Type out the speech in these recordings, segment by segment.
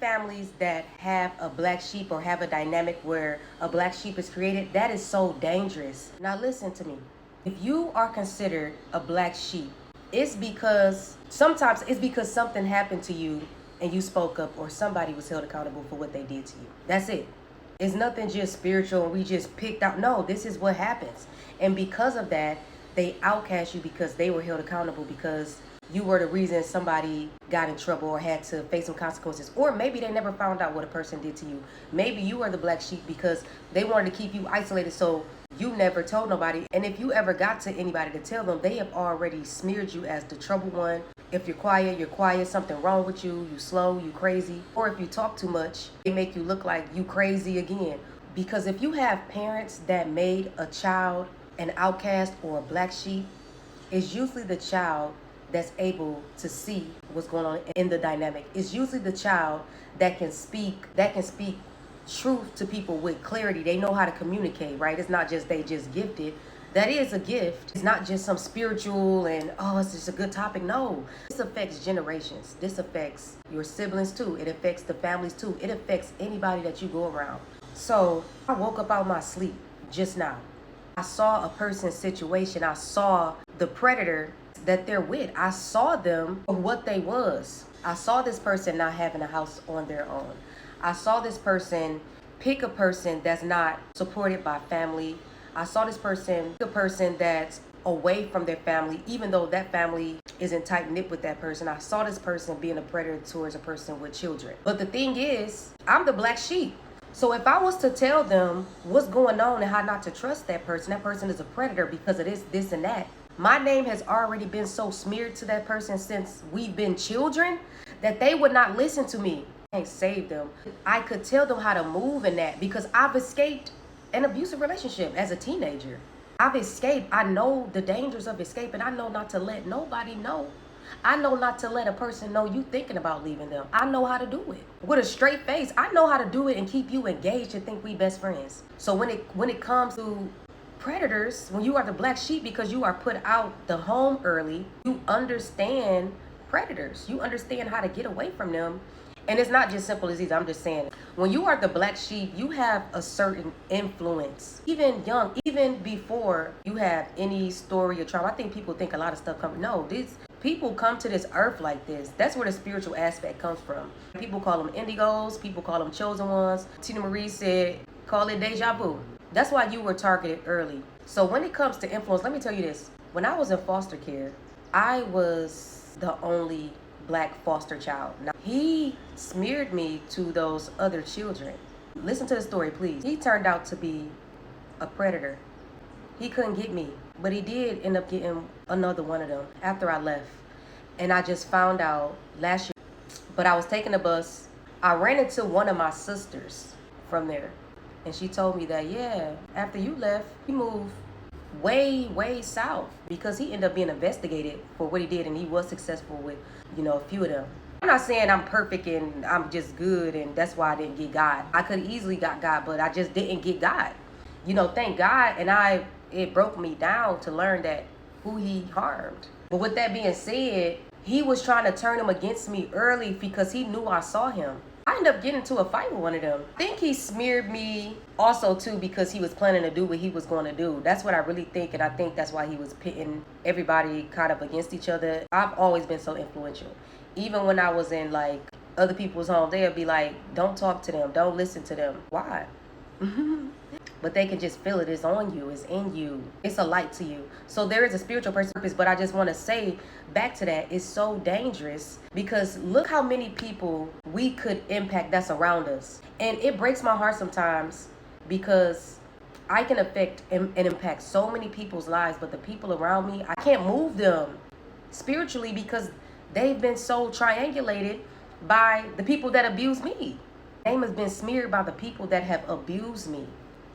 families that have a black sheep or have a dynamic where a black sheep is created, that is so dangerous. Now listen to me. If you are considered a black sheep, sometimes it's because something happened to you and you spoke up, or somebody was held accountable for what they did to you. That's it. It's nothing just spiritual and we just picked out. No, this is what happens. And because of that, they outcast you because they were held accountable, because you were the reason somebody got in trouble or had to face some consequences. Or maybe they never found out what a person did to you. Maybe you are the black sheep because they wanted to keep you isolated, so you never told nobody. And if you ever got to anybody to tell them, they have already smeared you as the trouble one. If you're quiet, something wrong with you, you slow, you crazy. Or if you talk too much, they make you look like you crazy again. Because if you have parents that made a child an outcast or a black sheep, it's usually the child that's able to see what's going on in the dynamic. It's usually the child that can speak truth to people with clarity. They know how to communicate, right? It's not just they just gifted. That is a gift. It's not just some spiritual and, oh, it's just a good topic. No, this affects generations. This affects your siblings too. It affects the families too. It affects anybody that you go around. So I woke up out my sleep just now. I saw a person's situation. I saw the predator that they're with. I saw them for what they was. I saw this person not having a house on their own. I saw this person pick a person that's not supported by family. I saw this person pick a person that's away from their family, even though that family isn't tight-knit with that person. I saw this person being a predator towards a person with children. But the thing is, I'm the black sheep. So if I was to tell them what's going on and how not to trust that person is a predator because of this, and that, my name has already been so smeared to that person since we've been children that they would not listen to me. I can't save them. I could tell them how to move in that because I've escaped an abusive relationship as a teenager. I've escaped. I know the dangers of escaping. I know not to let nobody know. I know not to let a person know you thinking about leaving them. I know how to do it with a straight face. I know how to do it and keep you engaged and think we best friends. So when it comes to predators, when you are the black sheep because you are put out the home early, you understand predators. You understand how to get away from them. And it's not just simple as easy. I'm just saying, when you are the black sheep, you have a certain influence. Even young, even before you have any story or trauma. I think people think a lot of stuff comes. No, these people come to this earth like this. That's where the spiritual aspect comes from. People call them indigos. People call them chosen ones. Tina Marie said, call it deja vu. That's why you were targeted early. So when it comes to influence, let me tell you this. When I was in foster care, I was the only black foster child. Now, he smeared me to those other children. Listen to the story, please. He turned out to be a predator. He couldn't get me, but he did end up getting another one of them after I left. And I just found out last year. But I was taking the bus. I ran into one of my sisters from there. And she told me that, yeah, after you left, he moved way south because he ended up being investigated for what he did, and he was successful with, a few of them. I'm not saying I'm perfect and I'm just good and that's why I didn't get God. I could easily got God, but I just didn't get God. Thank God, and it broke me down to learn that who he harmed. But with that being said, he was trying to turn him against me early because he knew I saw him. I ended up getting into a fight with one of them. I think he smeared me also too because he was planning to do what he was going to do. That's what I really think, and I think that's why he was pitting everybody kind of against each other. I've always been so influential. Even when I was in like other people's homes, they'll be like, don't talk to them, don't listen to them. Why? But they can just feel it. It's on you. It's in you. It's a light to you. So there is a spiritual purpose. But I just want to say back to that, it's so dangerous because look how many people we could impact that's around us. And it breaks my heart sometimes because I can affect and impact so many people's lives. But the people around me, I can't move them spiritually because they've been so triangulated by the people that abuse me. My name has been smeared by the people that have abused me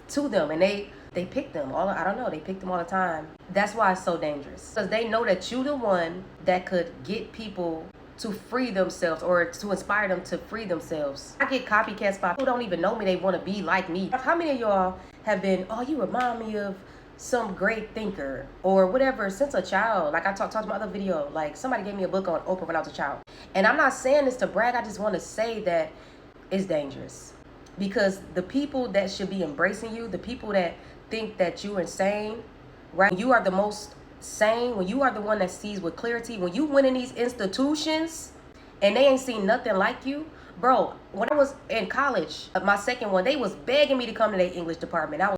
to them, and they pick them all. I don't know, they pick them all the time. That's why it's so dangerous, because they know that you the one that could get people to free themselves or to inspire them to free themselves. I get copycats by people who don't even know me. They want to be like me. How many of y'all have been, oh, you remind me of some great thinker or whatever since a child? Like I talked in my other video, like somebody gave me a book on Oprah when I was a child. And I'm not saying this to brag. I just want to say that is dangerous. Because the people that should be embracing you, the people that think that you're insane, right? You are the most sane, when you are the one that sees with clarity, when you went in these institutions and they ain't seen nothing like you. Bro, when I was in college, my second one, they was begging me to come to their English department. I was